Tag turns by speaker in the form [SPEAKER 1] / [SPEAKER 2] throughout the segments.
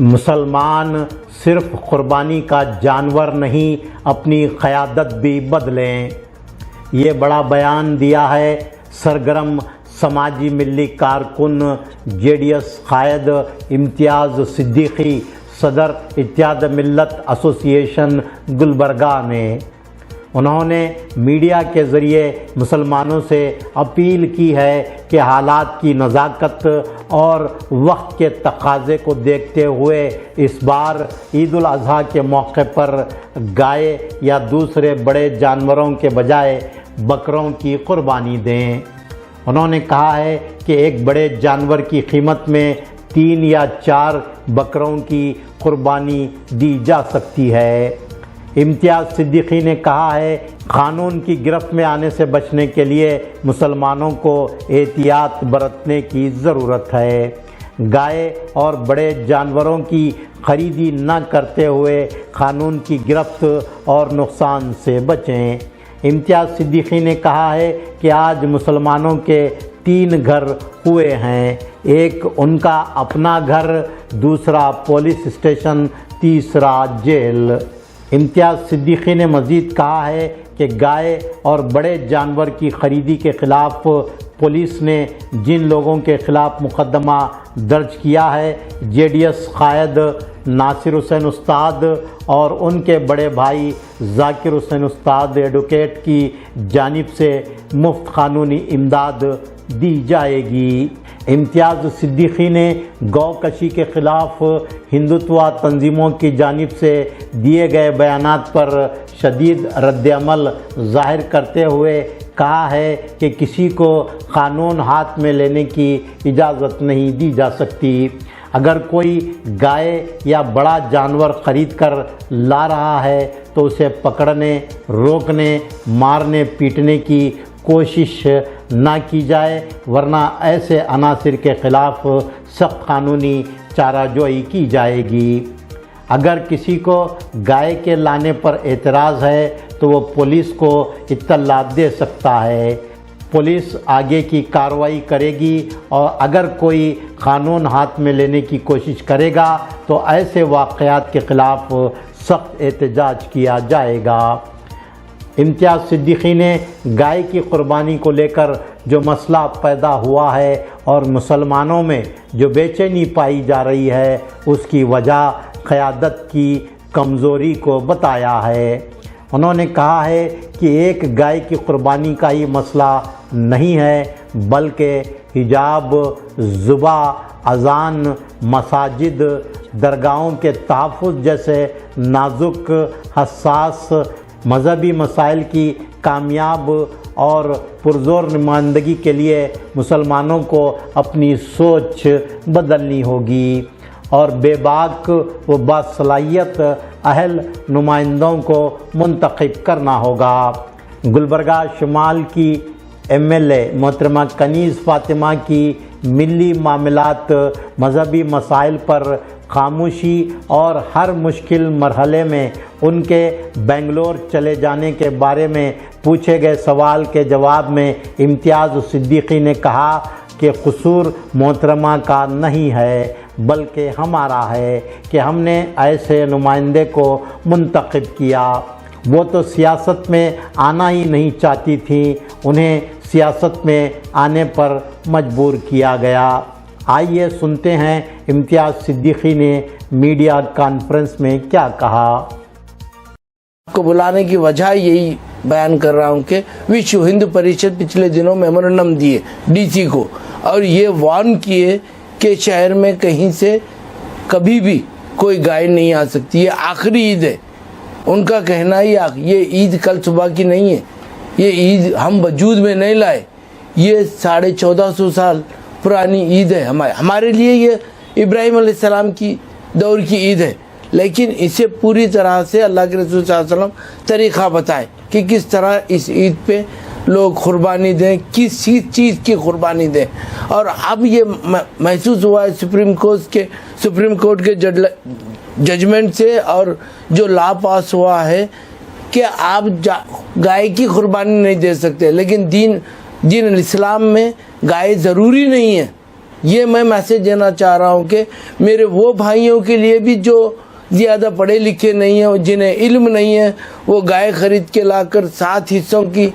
[SPEAKER 1] मुसलमान सिर्फ कुर्बानी का जानवर नहीं, अपनी क़यादत भी बदलें। ये बड़ा बयान दिया है सरगर्म समाजी मिली कारकुन JDS कायद इम्तियाज़ सिद्दीकी, सदर इत्तेहाद मिल्लत एसोसिएशन गुलबर्गा ने। उन्होंने मीडिया के ज़रिए मुसलमानों से अपील की है कि हालात की नज़ाकत और वक्त के तकाज़े को देखते हुए इस बार ईद उल अज़हा के मौके पर गाय या दूसरे बड़े जानवरों के बजाय बकरों की कुर्बानी दें। उन्होंने कहा है कि एक बड़े जानवर की कीमत में 3 या 4 बकरों की कुर्बानी दी जा सकती है। इम्तियाज़ सिद्दीकी ने कहा है, क़ानून की गिरफ्त में आने से बचने के लिए मुसलमानों को एहतियात बरतने की ज़रूरत है। गाय और बड़े जानवरों की खरीदी न करते हुए क़ानून की गिरफ्त और नुकसान से बचें। इम्तियाज़ सिद्दीकी ने कहा है कि आज मुसलमानों के 3 घर हुए हैं, एक उनका अपना घर, दूसरा पुलिस स्टेशन, तीसरा जेल। इम्तियाज़ सिद्दीकी ने मज़ीद कहा है कि गाय और बड़े जानवर की ख़रीदी के ख़िलाफ़ पुलिस ने जिन लोगों के ख़िलाफ़ मुकदमा दर्ज किया है, JDS कायद नासिर हुसैन उस्ताद और उनके बड़े भाई ज़ाकिर हुसैन उस्ताद एडवोकेट की जानिब से मुफ्त क़ानूनी इमदाद दी जाएगी। इम्तियाज़ सिद्दीकी ने गौकशी के ख़िलाफ़ हिंदुत्व तंजीमों की जानिब से दिए गए बयानात पर शदीद रद्द-ए-अमल ज़ाहिर करते हुए कहा है कि किसी को क़ानून हाथ में लेने की इजाज़त नहीं दी जा सकती। अगर कोई गाय या बड़ा जानवर ख़रीद कर ला रहा है तो उसे पकड़ने, रोकने, मारने, पीटने की कोशिश ना की जाए, वरना ऐसे अनासिर के ख़िलाफ़ सख्त क़ानूनी चाराजोई की जाएगी। अगर किसी को गाय के लाने पर एतराज़ है तो वो पुलिस को इत्तला दे सकता है। पुलिस आगे की कार्रवाई करेगी और अगर कोई क़ानून हाथ में लेने की कोशिश करेगा तो ऐसे वाक़यात के ख़िलाफ़ सख्त एहतजाज किया जाएगा। इम्तियाज़ सिद्दीकी ने गाय की कुर्बानी को लेकर जो मसला पैदा हुआ है और मुसलमानों में जो बेचैनी पाई जा रही है, उसकी वजह क़यादत की कमज़ोरी को बताया है। उन्होंने कहा है कि एक गाय की कुर्बानी का ही मसला नहीं है, बल्कि हिजाब, ज़ुबा, अज़ान, मसाजिद, दरगाहों के तहफ़्फ़ुज़ जैसे नाजुक, हसास मज़हबी मसाइल की कामयाब और पुरज़ोर नुमाइंदगी के लिए मुसलमानों को अपनी सोच बदलनी होगी और बेबाक व बासलाहियत अहल नुमाइंदों को मुंतखब करना होगा। गुलबर्गा शुमाल की MLA मोहतरमा कनीज़ फ़ातिमा की मिली मामलात मज़हबी मसाइल पर खामोशी और हर मुश्किल मरहले में उनके बेंगलोर चले जाने के बारे में पूछे गए सवाल के जवाब में इम्तियाज़ सिद्दीकी ने कहा कि कसूर मोहतरमा का नहीं है, बल्कि हमारा है कि हमने ऐसे नुमाइंदे को मुंतखब किया। वो तो सियासत में आना ही नहीं चाहती थी, उन्हें सियासत में आने पर मजबूर किया गया। आइए सुनते हैं इम्तियाज़ सिद्दीकी ने मीडिया कॉन्फ्रेंस में क्या कहा।
[SPEAKER 2] को बुलाने की वजह यही बयान कर रहा हूँ कि विश्व हिंदू परिषद पिछले दिनों मेमोरेंडम दिए DC को और ये वार्न किए कि शहर में कहीं से कभी भी कोई गाय नहीं आ सकती। ये आखिरी ईद है, उनका कहना ही ये ईद कल सुबह की नहीं है, ये ईद हम वजूद में नहीं लाए, ये 1450 साल पुरानी ईद है। हमारे लिए ये इब्राहिम अलैहिस्सलाम की दौर की ईद है, लेकिन इसे पूरी तरह से अल्लाह के रसूल सल्लल्लाहु अलैहि वसल्लम तरीक़ा बताए कि किस तरह इस ईद पे लोग कुर्बानी दें, किस चीज़ की कुर्बानी दें। और अब ये महसूस हुआ है सुप्रीम कोर्ट के जजमेंट से और जो लॉ पास हुआ है कि आप गाय की कुर्बानी नहीं दे सकते, लेकिन दीन इस्लाम में गाय ज़रूरी नहीं है, ये मैं मैसेज देना चाह रहा हूँ कि मेरे वो भाइयों के लिए भी जो ज़्यादा पढ़े लिखे नहीं हैं, जिन्हें इल्म नहीं है, वो गाय खरीद के लाकर 7 हिस्सों की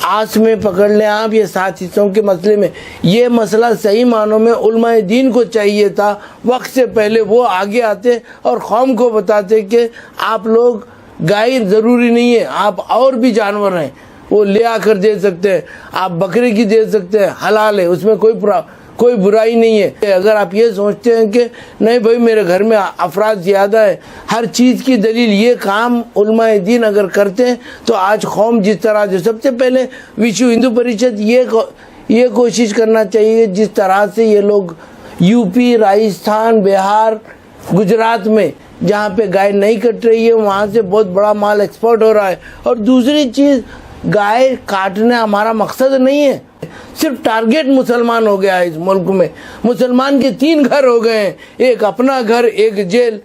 [SPEAKER 2] आस में पकड़ लें आप। ये 7 हिस्सों के मसले में, ये मसला सही मानों में उलमाए दीन को चाहिए था वक्त से पहले वो आगे आते और कौम को बताते कि आप लोग गाय ज़रूरी नहीं है, आप और भी जानवर हैं वो ले आकर दे सकते हैं, आप बकरे की दे सकते हैं, हलाल है, उसमें कोई बुराई नहीं है। अगर आप ये सोचते हैं कि नहीं भाई मेरे घर में अफराद ज़्यादा है, हर चीज़ की दलील, ये काम उलमाए दीन अगर करते हैं तो आज कौम जिस तरह से, सबसे पहले विश्व हिंदू परिषद ये कोशिश करना चाहिए जिस तरह से ये लोग यूपी, राजस्थान, बिहार, गुजरात में जहाँ पे गाय नहीं कट रही है वहाँ से बहुत बड़ा माल एक्सपोर्ट हो रहा है। और दूसरी चीज़, गाय काटना हमारा मकसद नहीं है, सिर्फ टारगेट मुसलमान हो गया है इस मुल्क में। मुसलमान के 3 घर हो गए हैं, एक अपना घर, एक जेल,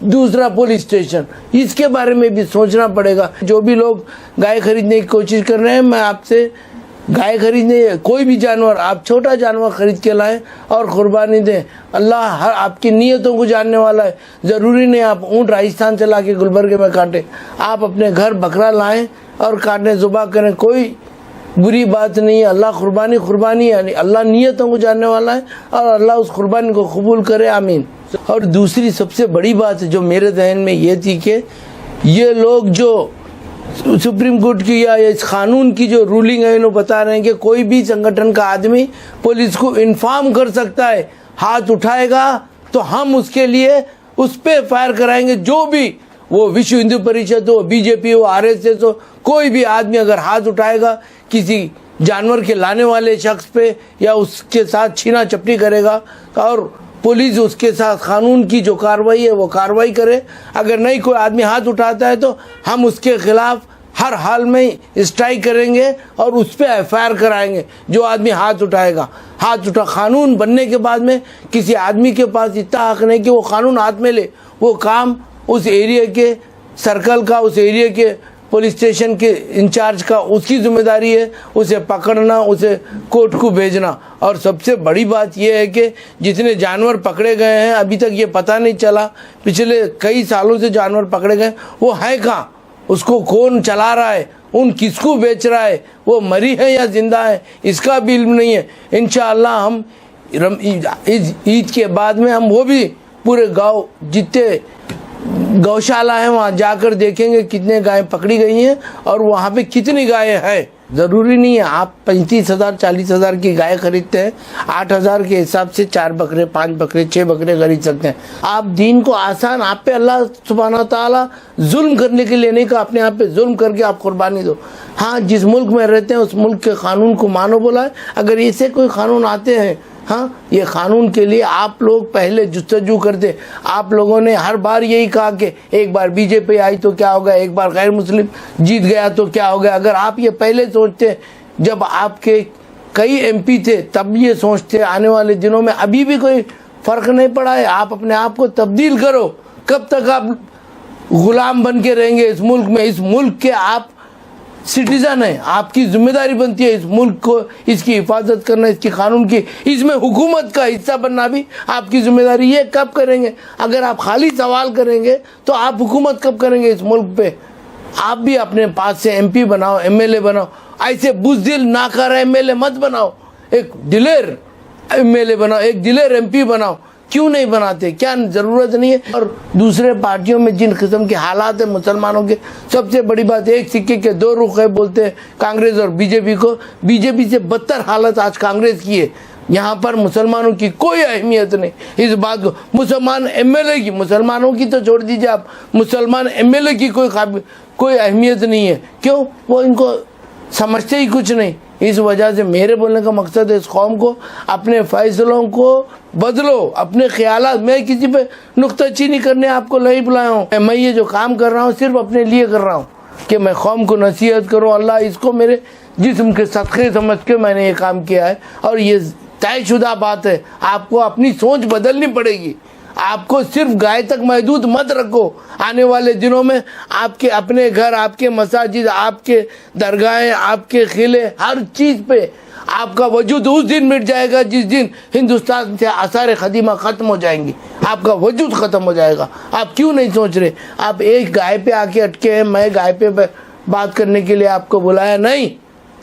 [SPEAKER 2] दूसरा पुलिस स्टेशन। इसके बारे में भी सोचना पड़ेगा। जो भी लोग गाय खरीदने की कोशिश कर रहे हैं, मैं आपसे गाय खरीदने, कोई भी जानवर, आप छोटा जानवर खरीद के लाएं और कुर्बानी दें। अल्लाह हर आपकी नीयतों को जानने वाला है। ज़रूरी नहीं आप ऊँट राजस्थान से ला के गुलबर्गे में काटें, आप अपने घर बकरा लाएं और काटने ज़ुबा करें, कोई बुरी बात नहीं है। अल्लाह कुर्बानी यानी अल्लाह नीयतों को जानने वाला है और अल्लाह उस कुर्बानी को कबूल करे, आमीन। और दूसरी सबसे बड़ी बात जो मेरे जहन में ये थी कि ये लोग जो सुप्रीम कोर्ट की या इस कानून की जो रूलिंग है, इन्होंने बता रहे हैं कि कोई भी संगठन का आदमी पुलिस को इन्फॉर्म कर सकता है, हाथ उठाएगा तो हम उसके लिए उस पर फायर कराएंगे। जो भी, वो विश्व हिंदू परिषद हो, बीजेपी हो, आरएसएस हो, कोई भी आदमी अगर हाथ उठाएगा किसी जानवर के लाने वाले शख्स पे या उसके साथ छीना झपटी करेगा और पुलिस उसके साथ कानून की जो कार्रवाई है वो कार्रवाई करे। अगर नहीं कोई आदमी हाथ उठाता है तो हम उसके खिलाफ हर हाल में स्ट्राइक करेंगे और उस पर एफआईआर कराएंगे। जो आदमी हाथ उठाएगा, कानून बनने के बाद में किसी आदमी के पास इतना हक नहीं कि वो कानून हाथ में ले। वो काम उस एरिया के सर्कल का, उस एरिया के पुलिस स्टेशन के इंचार्ज का, उसकी जिम्मेदारी है उसे पकड़ना, उसे कोर्ट को भेजना। और सबसे बड़ी बात यह है कि जितने जानवर पकड़े गए हैं अभी तक ये पता नहीं चला, पिछले कई सालों से जानवर पकड़े गए, वो है कहाँ, उसको कौन चला रहा है, उन किसको बेच रहा है, वो मरी है या जिंदा है, इसका भी इल्म नहीं है। इंशाअल्लाह हम ईद के बाद में हम वो भी पूरे गाँव जितने गौशाला है वहाँ जाकर देखेंगे कितने गायें पकड़ी गई हैं और वहाँ पे कितनी गायें हैं। ज़रूरी नहीं है आप 35,000 40,000 की गाय खरीदते हैं, 8,000 के हिसाब से 4 बकरे, 5 बकरे, 6 बकरे खरीद सकते हैं। आप दीन को आसान, आप पे अल्लाह सुब्हाना ताला जुल्म करने के लिए नहीं कहा, अपने आप पे जुल्म करके आप कुर्बानी दो। हाँ, जिस मुल्क में रहते हैं उस मुल्क के कानून को मानो बोला है। अगर ऐसे कोई कानून आते हैं, हाँ, ये कानून के लिए आप लोग पहले जुस्तजू करते। आप लोगों ने हर बार यही कहा कि एक बार बीजेपी आई तो क्या होगा, एक बार गैर मुस्लिम जीत गया तो क्या होगा। अगर आप ये पहले सोचते, जब आपके कई एमपी थे तब ये सोचते, आने वाले दिनों में अभी भी कोई फर्क नहीं पड़ा है। आप अपने आप को तब्दील करो। कब तक आप गुलाम बन के रहेंगे इस मुल्क में? इस मुल्क के आप सिटीजन है, आपकी जिम्मेदारी बनती है इस मुल्क को, इसकी हिफाजत करना, इसकी कानून की, इसमें हुकूमत का हिस्सा बनना भी आपकी जिम्मेदारी। ये कब करेंगे? अगर आप खाली सवाल करेंगे तो आप हुकूमत कब करेंगे इस मुल्क पे? आप भी अपने पास से एमपी बनाओ, एमएलए बनाओ। ऐसे बुज़दिल नाकारा एमएलए मत बनाओ, एक दिलेर एमएलए बनाओ, एक दिलेर एमपी बनाओ। क्यों नहीं बनाते? क्या ज़रूरत नहीं है? और दूसरे पार्टियों में जिन किस्म के हालात है मुसलमानों के, सबसे बड़ी बात, एक सिक्के के 2 रुख है बोलते हैं कांग्रेस और बीजेपी को। बीजेपी से बदतर हालत आज कांग्रेस की है। यहाँ पर मुसलमानों की कोई अहमियत नहीं। इस बात को मुसलमान एमएलए की, मुसलमानों की तो छोड़ दीजिए आप, मुसलमान एमएलए की कोई अहमियत नहीं है। क्यों? वो इनको समझते ही कुछ नहीं। इस वजह से मेरे बोलने का मकसद है, इस कौम को अपने फैसलों को बदलो, अपने ख्यालात। मैं किसी पे नुक्ताचीनी करने आपको नहीं बुलाया हूँ। मैं ये जो काम कर रहा हूँ सिर्फ अपने लिए कर रहा हूँ कि मैं कौम को नसीहत करूँ। अल्लाह इसको मेरे जिस्म के सदक़े समझ के मैंने ये काम किया है और ये तयशुदा बात है। आपको अपनी सोच बदलनी पड़ेगी। आपको सिर्फ गाय तक महदूद मत रखो। आने वाले दिनों में आपके अपने घर, आपके मसाजिद, आपके दरगाहें, आपके किले, हर चीज़ पे आपका वजूद उस दिन मिट जाएगा जिस दिन हिंदुस्तान से आसार क़दीमा ख़त्म हो जाएंगी। आपका वजूद ख़त्म हो जाएगा। आप क्यों नहीं सोच रहे? आप एक गाय पे आके अटके हैं। मैं गाय पे बात करने के लिए आपको बुलाया नहीं,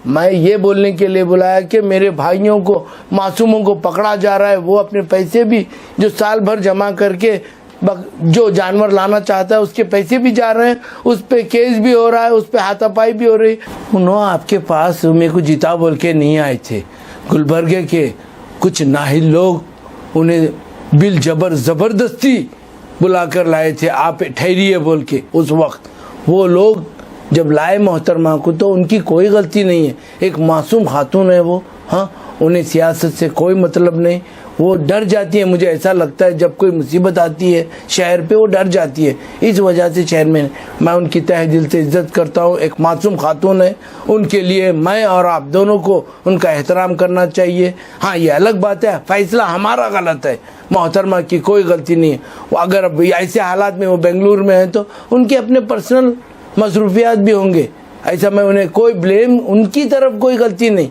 [SPEAKER 2] मैं ये बोलने के लिए बुलाया कि मेरे भाइयों को, मासूमों को पकड़ा जा रहा है। वो अपने पैसे भी जो साल भर जमा करके जो जानवर लाना चाहता है उसके पैसे भी जा रहे हैं, उस पे केस भी हो रहा है, उस पे हाथापाई भी हो रही है। उन्होंने आपके पास मेरे को जीता बोल के नहीं आए थे। गुलबर्गे के कुछ नाहिल लोग उन्हें बिल ज़बरदस्ती बुलाकर लाए थे, आप ठहरिए बोल के। उस वक्त वो लोग जब लाए मोहतरमा को तो उनकी कोई गलती नहीं है। एक मासूम खातून है वो, हाँ, उन्हें सियासत से कोई मतलब नहीं। वो डर जाती है, मुझे ऐसा लगता है जब कोई मुसीबत आती है शहर पे वो डर जाती है। इस वजह से शहर में मैं उनकी तहे दिल से इज्जत करता हूँ। एक मासूम खातून है, उनके लिए मैं और आप दोनों को उनका एहतराम करना चाहिए। हाँ, ये अलग बात है, फैसला हमारा गलत है, मोहतरमा की कोई गलती नहीं है। अगर अब ऐसे हालात में वो बेंगलुरु में है तो उनके अपने पर्सनल मसरूफियात भी होंगे। ऐसा मैं उन्हें कोई ब्लेम, उनकी तरफ कोई गलती नहीं,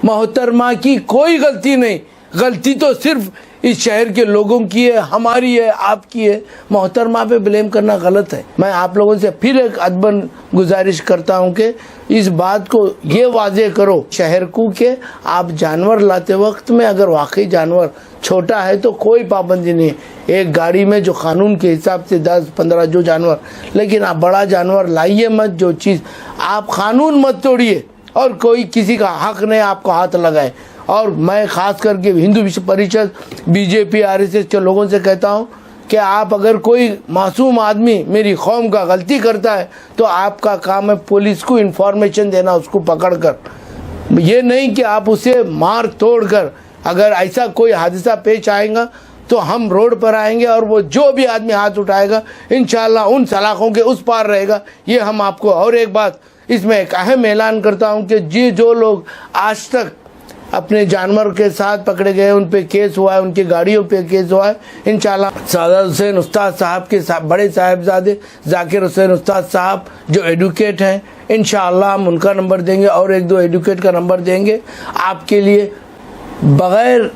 [SPEAKER 2] मोहतरमा की कोई गलती नहीं। गलती तो सिर्फ इस शहर के लोगों की है, हमारी है, आपकी है। मोहतरमा पे ब्लेम करना गलत है। मैं आप लोगों से फिर एक अदबन गुजारिश करता हूँ कि इस बात को ये वाज़ेह करो शहर को कि आप जानवर लाते वक्त में अगर वाकई जानवर छोटा है तो कोई पाबंदी नहीं है। एक गाड़ी में जो कानून के हिसाब से 10-15 जो जानवर, लेकिन आप बड़ा जानवर लाइए मत। जो चीज़ आप कानून मत तोड़िए और कोई किसी का हक नहीं आपको हाथ लगाए। और मैं ख़ास करके हिंदू विश्व परिषद, बीजेपी, आरएसएस के लोगों से कहता हूँ कि आप अगर कोई मासूम आदमी मेरी कौम का गलती करता है तो आपका काम है पुलिस को इन्फॉर्मेशन देना, उसको पकड़कर। ये नहीं कि आप उसे मार तोड़ कर, अगर ऐसा कोई हादसा पेश आएगा तो हम रोड पर आएंगे और वो जो भी आदमी हाथ उठाएगा इंशाल्लाह उन सलाखों के उस पार रहेगा। ये हम आपको, और एक बात इसमें एक अहम ऐलान करता हूँ कि जो लोग आज तक अपने जानवर के साथ पकड़े गए, उन पे केस हुआ है, उनकी गाड़ियों पे केस हुआ है, इंशाल्लाह सादात हुसैन उस्ताद साहब के बड़े साहिबजादे जाकिर हुसैन उस्ताद साहब जो एडवोकेट हैं, इंशाल्लाह हम उनका नंबर देंगे और 1-2 एडवोकेट का नंबर देंगे आपके लिए। बग़ैर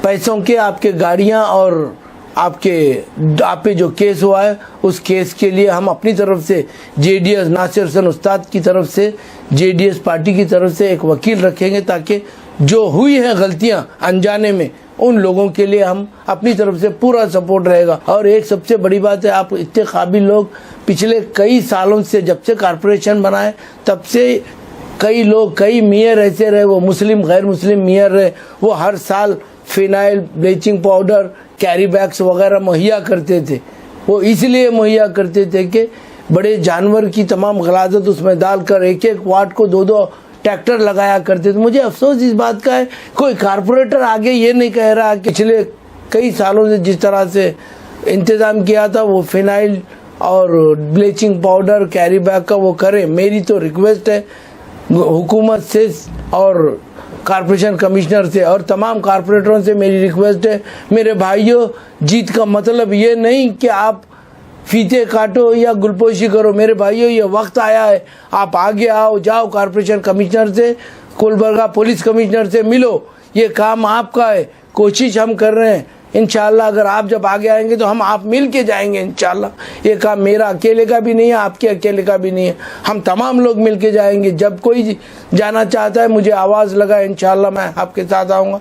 [SPEAKER 2] पैसों के आपके गाड़ियाँ और आप पे जो केस हुआ है उस केस के लिए हम अपनी तरफ से जेडीएस नासिर हुसैन उस्ताद की तरफ से, जेडीएस पार्टी की तरफ से एक वकील रखेंगे ताकि जो हुई है गलतियां अनजाने में उन लोगों के लिए हम अपनी तरफ से पूरा सपोर्ट रहेगा। और एक सबसे बड़ी बात है, आप इतने काबिल लोग पिछले कई सालों से, जब से कारपोरेशन बनाए तब से कई लोग, कई मेयर ऐसे रहे, वो मुस्लिम गैर मुस्लिम मेयर रहे, वो हर साल phenyl, bleaching powder, carry bags वगैरह मुहैया करते थे। वो इसलिए मुहैया करते थे कि बड़े जानवर की तमाम गलाजत उसमें डालकर एक वार्ड को 2-2 ट्रैक्टर लगाया करते थे। मुझे अफसोस इस बात का है कोई कारपोरेटर आगे ये नहीं कह रहा कि पिछले कई सालों से जिस तरह से इंतज़ाम किया था वो फिनाइल और ब्लीचिंग पाउडर, कैरी बैग का वो करे। मेरी तो रिक्वेस्ट है हुकूमत से और कारपोरेशन कमिश्नर से और तमाम कारपोरेटरों से मेरी रिक्वेस्ट है, मेरे भाइयों, जीत का मतलब ये नहीं कि आप फीते काटो या गुलपोशी करो। मेरे भाइयों, ये वक्त आया है, आप आगे आओ, जाओ कारपोरेशन कमिश्नर से, गुलबर्गा पुलिस कमिश्नर से मिलो। ये काम आपका है, कोशिश हम कर रहे हैं। इंशाल्लाह अगर आप जब आगे आएंगे तो हम आप मिल के जाएंगे इंशाल्लाह। ये काम मेरा अकेले का भी नहीं है, आपके अकेले का भी नहीं है, हम तमाम लोग मिल के जाएंगे। जब कोई जाना चाहता है मुझे आवाज़ लगा, इंशाल्लाह मैं आपके साथ आऊँगा।